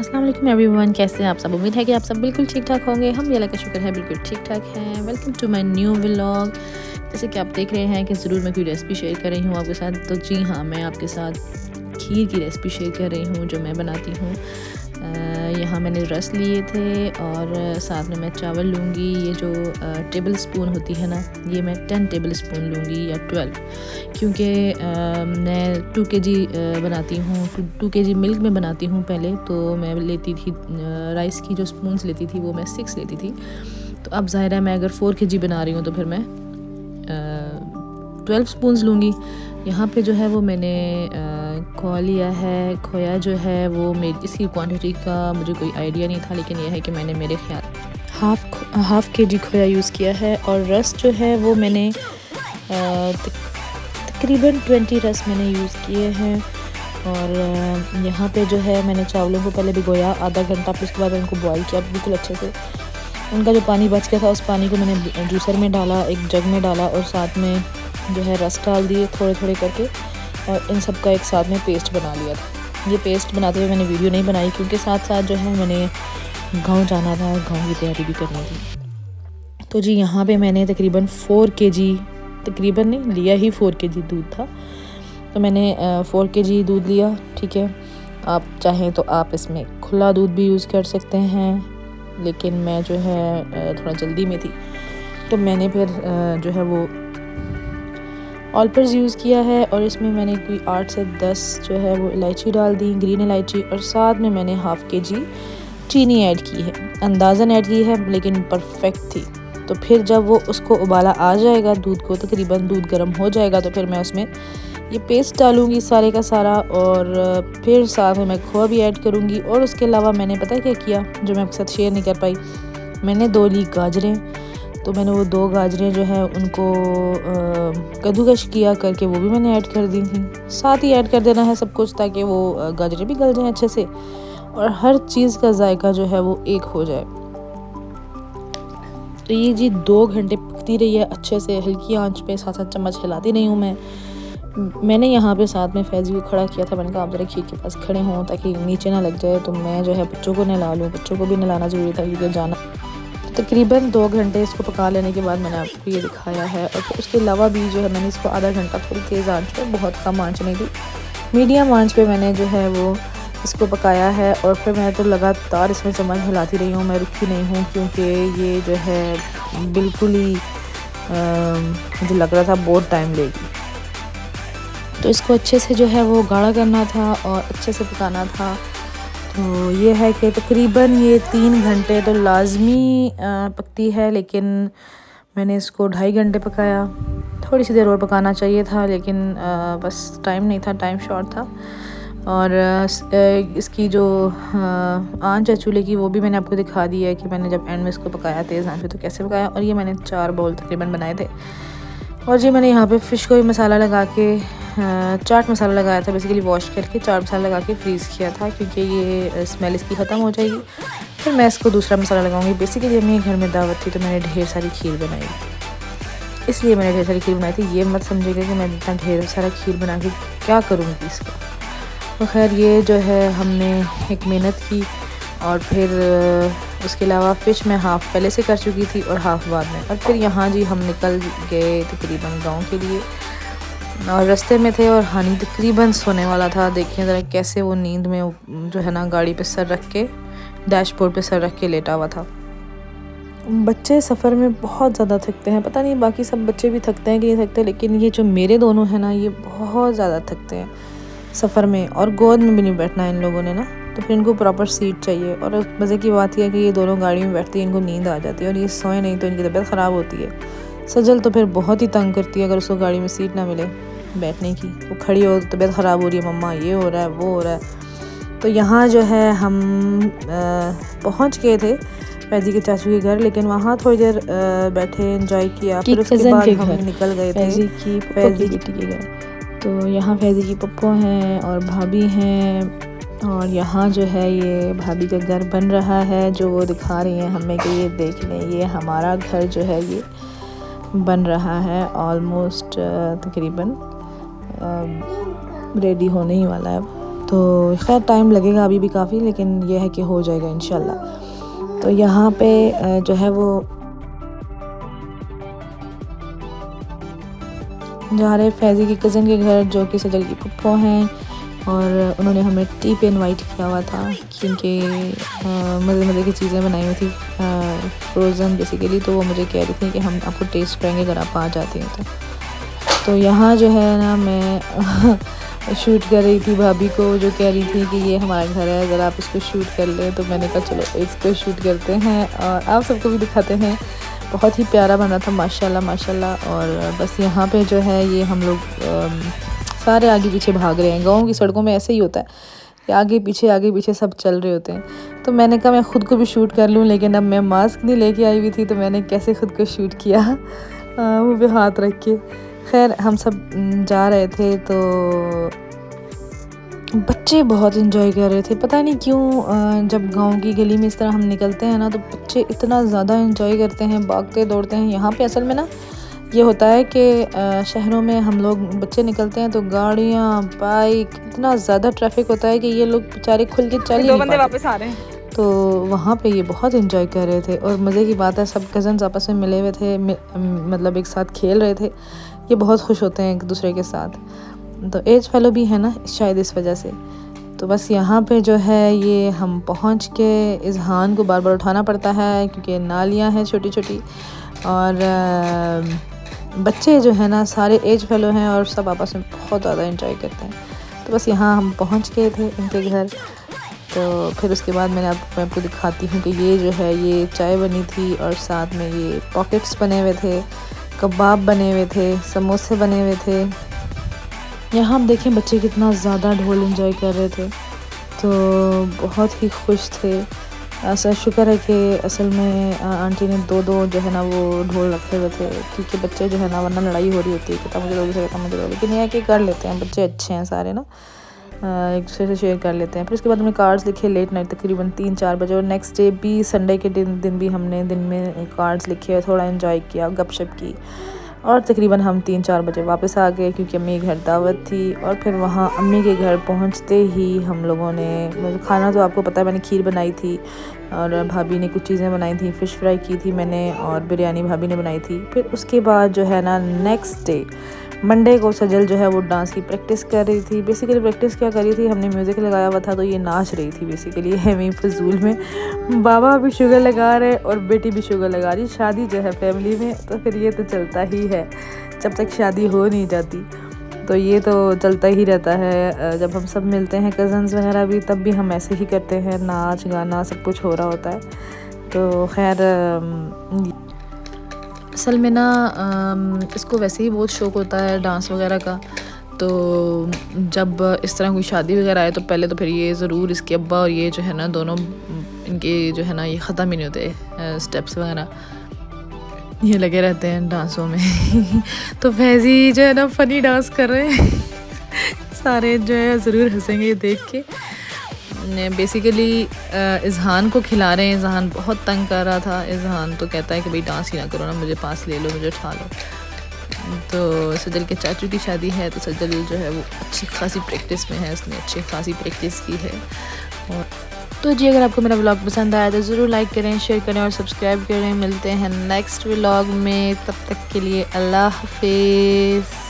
अस्सलाम वालेकुम एवरीवन, कैसे हैं आप सब। उम्मीद है कि आप सब बिल्कुल ठीक ठाक होंगे। हम भी अल्लाह का शुक्र है बिल्कुल ठीक ठाक हैं। Welcome to my new vlog. जैसे कि आप देख रहे हैं कि ज़रूर मैं कोई रेसिपी शेयर कर रही हूँ आपके साथ। तो जी हाँ, मैं आपके साथ खीर की रेसिपी शेयर कर रही हूँ जो मैं बनाती हूँ। यहाँ मैंने रस लिए थे और साथ में मैं चावल लूँगी। ये जो टेबल स्पून होती है ना, ये मैं 10 टेबल स्पून लूँगी या 12, क्योंकि मैं 2 kg बनाती हूँ, 2 kg मिल्क में बनाती हूँ। पहले तो मैं लेती थी राइस की जो स्पून्स लेती थी वो मैं 6 लेती थी। तो अब ज़ाहिर है मैं अगर 4 kg बना रही हूँ तो फिर मैं 12 स्पून्स लूँगी। यहाँ पे जो है वो मैंने खोया लिया है। खोया जो है वो मेरी इसकी क्वांटिटी का मुझे कोई आइडिया नहीं था, लेकिन यह है कि मैंने मेरे ख्याल हाफ kg खोया यूज़ किया है। और रस जो है वो मैंने तकरीबन 20 रस मैंने यूज़ किए हैं। और यहाँ पे जो है मैंने चावलों को पहले भिगोया आधा घंटा, फिर उसके बाद उनको बॉईल किया बिल्कुल अच्छे से। उनका जो पानी बच गया था उस पानी को मैंने जूसर में डाला, एक जग में डाला और साथ में जो है रस डाल दिए थोड़े थोड़े करके, और इन सब का एक साथ में पेस्ट बना लिया था। ये पेस्ट बनाते हुए मैंने वीडियो नहीं बनाई क्योंकि साथ साथ जो है मैंने गाँव जाना था, गाँव की तैयारी भी करनी थी। तो जी यहाँ पे मैंने तकरीबन 4 kg, तकरीबन नहीं लिया ही 4 kg दूध था, तो मैंने 4 kg दूध लिया। ठीक है, आप चाहें तो आप इसमें खुला दूध भी यूज़ कर सकते हैं, लेकिन मैं जो है थोड़ा जल्दी में थी तो मैंने फिर जो है वो ऑल पर्स यूज़ किया है। और इसमें मैंने कोई 8 से 10 जो है वो इलायची डाल दी, ग्रीन इलायची, और साथ में मैंने हाफ kg चीनी ऐड की है। अंदाज़न ऐड की है लेकिन परफेक्ट थी। तो फिर जब वो उसको उबाला आ जाएगा दूध को, तकरीबन दूध गर्म हो जाएगा, तो फिर मैं उसमें ये पेस्ट डालूँगी सारे का सारा, और फिर साथ में मैं खोआ भी ऐड करूँगी। और उसके अलावा मैंने पता है क्या किया जो मैं आपके साथ शेयर नहीं कर पाई। मैंने 2 ली गाजरें, तो मैंने वो 2 गाजरें जो है उनको कद्दूकश किया करके वो भी मैंने ऐड कर दी थी। साथ ही ऐड कर देना है सब कुछ ताकि वो गाजरें भी गल जाएँ अच्छे से और हर चीज़ का जायका जो है वो एक हो जाए। तो ये जी 2 घंटे पकती रही है अच्छे से हल्की आंच पे, साथ साथ चम्मच हिलाती नहीं हूँ मैंने यहाँ पे साथ में फैज़ी को खड़ा किया था। मैंने कहा आप ज़रा खीर के पास खड़े हों ताकि नीचे ना लग जाए। तो मैं जो है बच्चों को नहला लूँ, बच्चों को भी नहलाना ज़रूरी था क्योंकि जाना। तकरीबन 2 घंटे इसको पका लेने के बाद मैंने आपको ये दिखाया है। और फिर उसके अलावा भी जो है मैंने इसको आधा घंटा थोड़ी तेज़ आंच पे, बहुत कम आंच नहीं थी, मीडियम आंच पे मैंने जो है वो इसको पकाया है। और फिर मैं तो लगातार इसमें चम्मच हिलाती रही हूँ, मैं रुकी नहीं हूँ क्योंकि ये जो है बिल्कुल ही मुझे लग रहा था बहुत टाइम लेगी। तो इसको अच्छे से जो है वो गाढ़ा करना था और अच्छे से पकाना था। तो ये है कि तकरीबन ये 3 घंटे तो लाजमी पकती है, लेकिन मैंने इसको 2.5 घंटे पकाया। थोड़ी सी देर और पकाना चाहिए था, लेकिन बस टाइम नहीं था, टाइम शॉर्ट था। और इसकी जो आंच है चूल्हे की वो भी मैंने आपको दिखा दी है कि मैंने जब एंड में इसको पकाया तेज़ आंच पे तो कैसे पकाया। और ये मैंने 4 बाउल तकरीबन बनाए थे। और जी मैंने यहाँ पे फ़िश को भी मसाला लगा के चाट मसाला लगाया था, बेसिकली वॉश करके चाट मसाला लगा के फ्रीज़ किया था क्योंकि ये स्मेल इसकी ख़त्म हो जाएगी। फिर मैं इसको दूसरा मसाला लगाऊंगी। बेसिकली मेरे घर में दावत थी तो मैंने ढेर सारी खीर बनाई, इसलिए मैंने ढेर सारी खीर बनाई थी। ये मत समझिएगा कि मैं इतना ढेर सारा खीर बना के क्या करूँगी इसका। तो खैर ये जो है हमने एक मेहनत की। और फिर उसके अलावा फ़िश मैं हाफ़ पहले से कर चुकी थी और हाफ़ बाद में। और फिर यहाँ जी हम निकल गए तकरीबन गांव के लिए, और रास्ते में थे और हानी तकरीबन सोने वाला था। देखिए ज़रा कैसे वो नींद में जो है ना गाड़ी पे सर रख के, डैशबोर्ड पे सर रख के लेटा हुआ था। बच्चे सफ़र में बहुत ज़्यादा थकते हैं, पता नहीं बाकी सब बच्चे भी थकते हैं कि नहीं थकते, लेकिन ये जो मेरे दोनों हैं ना ये बहुत ज़्यादा थकते हैं सफ़र में। और गोद में भी नहीं बैठना इन लोगों ने ना, तो फिर इनको प्रॉपर सीट चाहिए। और मज़े की बात यह है कि ये दोनों गाड़ी में बैठती है, इनको नींद आ जाती है और ये सोए नहीं तो इनकी तबीयत ख़राब होती है। सजल तो फिर बहुत ही तंग करती है अगर उसको गाड़ी में सीट ना मिले बैठने की, वो खड़ी हो तबीयत ख़राब हो रही है, मम्मा ये हो रहा है वो हो रहा है। तो यहाँ जो है हम पहुँच गए थे फैज़ी के चाचू के घर, लेकिन वहाँ थोड़ी देर बैठे एंजॉय किया। फिर उसके बाद हम निकल गए थे फैज़ी की बेटी के घर। तो यहाँ फैज़ी की पप्पो हैं और भाभी हैं, और यहाँ जो है ये भाभी का घर बन रहा है जो वो दिखा रही हैं हमें कि ये देख लें, ये हमारा घर जो है ये बन रहा है ऑलमोस्ट तकरीबन रेडी होने ही वाला है। तो खैर टाइम लगेगा अभी भी काफ़ी, लेकिन यह है कि हो जाएगा इंशाल्लाह। तो यहाँ पे जो है वो जा रहे फैज़ी की कज़न के घर, जो कि सजल की फुप्पो हैं, और उन्होंने हमें टी पे इनवाइट किया हुआ था क्योंकि मज़े मज़े की चीज़ें बनाई हुई थी फ्रोज़न बेसिकली। तो वो मुझे कह रही थी कि हम आपको टेस्ट करेंगे अगर आप आ जाती हैं तो यहाँ जो है ना मैं शूट कर रही थी भाभी को, जो कह रही थी कि ये हमारा घर है, अगर आप इसको शूट कर लें। तो मैंने कहा चलो इसको शूट करते हैं और आप सबको भी दिखाते हैं। बहुत ही प्यारा बना था माशाल्लाह माशाल्लाह। और बस यहाँ पे जो है ये हम लोग सारे आगे पीछे भाग रहे हैं। गाँव की सड़कों में ऐसे ही होता है कि आगे पीछे सब चल रहे होते हैं। तो मैंने कहा मैं ख़ुद को भी शूट कर लूँ, लेकिन अब मैं मास्क नहीं लेके आई हुई थी, तो मैंने कैसे ख़ुद को शूट किया मुँह पे हाथ रख के। खैर हम सब जा रहे थे तो बच्चे बहुत एंजॉय कर रहे थे। पता नहीं क्यों जब गांव की गली में इस तरह हम निकलते हैं ना, तो बच्चे इतना ज़्यादा एंजॉय करते हैं, भागते दौड़ते हैं। यहाँ पे असल में ना ये होता है कि शहरों में हम लोग बच्चे निकलते हैं तो गाड़ियाँ बाइक इतना ज़्यादा ट्रैफिक होता है कि ये लोग बेचारे खुल के चल ही नहीं पाते। वापस आ रहे हैं। तो वहाँ पे ये बहुत एंजॉय कर रहे थे। और मज़े की बात है सब कज़न्स आपस में मिले हुए थे, मतलब एक साथ खेल रहे थे। ये बहुत खुश होते हैं एक दूसरे के साथ। तो एज फेलो भी है ना शायद इस वजह से। तो बस यहाँ पे जो है ये हम पहुँच के इज़हान को बार बार उठाना पड़ता है क्योंकि नालियाँ हैं छोटी छोटी। और बच्चे जो है ना सारे एज फेलो हैं और सब आपस में बहुत ज़्यादा एंजॉय करते हैं। तो बस यहाँ हम पहुँच गए थे इनके घर। तो फिर उसके बाद मैं आपको दिखाती हूँ कि ये जो है ये चाय बनी थी और साथ में ये पॉकेट्स बने हुए थे, कबाब बने हुए थे, समोसे बने हुए थे। यहाँ हम देखें बच्चे कितना ज़्यादा ढोल एंजॉय कर रहे थे, तो बहुत ही खुश थे। ऐसा शुक्र है कि असल में आंटी ने दो जो है ना वो ढोल रखे हुए थे, क्योंकि बच्चे जो है ना वरना लड़ाई हो रही होती है कि मुझे दो से मुझे दो, लेकिन यह कि कर लेते हैं बच्चे, अच्छे हैं सारे ना, एक दूसरे से शेयर कर लेते हैं। फिर उसके बाद हमने कार्ड्स लिखे लेट नाइट तकरीबन 3-4 बजे। और नेक्स्ट डे भी संडे के दिन भी हमने दिन में कार्ड्स लिखे, थोड़ा एंजॉय किया, गपशप की। और तकरीबन हम 3-4 बजे वापस आ गए क्योंकि अम्मी के घर दावत थी। और फिर वहाँ अम्मी के घर पहुँचते ही हम लोगों ने खाना, तो आपको पता है मैंने खीर बनाई थी और भाभी ने कुछ चीज़ें बनाई थी, फ़िश फ्राई की थी मैंने और बिरयानी भाभी ने बनाई थी। फिर उसके बाद जो है ना नेक्स्ट डे मंडे को सजल जो है वो डांस की प्रैक्टिस कर रही थी। बेसिकली प्रैक्टिस क्या कर रही थी, हमने म्यूज़िक लगाया हुआ था तो ये नाच रही थी बेसिकली हमें फजूल में। बाबा भी शुगर लगा रहे और बेटी भी शुगर लगा रही। शादी जो है फैमिली में तो फिर ये तो चलता ही है, जब तक शादी हो नहीं जाती तो ये तो चलता ही रहता है। जब हम सब मिलते हैं कज़न्स वगैरह भी, तब भी हम ऐसे ही करते हैं, नाच गाना सब कुछ हो रहा होता है। तो खैर असल में ना इसको वैसे ही बहुत शौक़ होता है डांस वगैरह का। तो जब इस तरह कोई शादी वगैरह आए तो पहले तो फिर ये ज़रूर इसके अब्बा और ये जो है ना दोनों, इनके जो है ना ये ख़त्म ही नहीं होते स्टेप्स वगैरह, ये लगे रहते हैं डांसों में। तो फैज़ी जो है ना फ़नी डांस कर रहे हैं। सारे जो है ज़रूर हंसेंगे ये देख के। बेसिकली इज़हान को खिला रहे हैं। इज़हान बहुत तंग कर रहा था। इज़हान तो कहता है कि भाई डांस ही ना करो ना, मुझे पास ले लो, मुझे उठा लो। तो सजल के चाचू की शादी है तो सजल जो है वो अच्छी खासी प्रैक्टिस में है, उसने अच्छी खासी प्रैक्टिस की है। और तो जी अगर आपको मेरा व्लॉग पसंद आया तो ज़रूर लाइक करें, शेयर करें और सब्सक्राइब करें। मिलते हैं नेक्स्ट व्लॉग में, तब तक के लिए अल्लाह हाफिज़।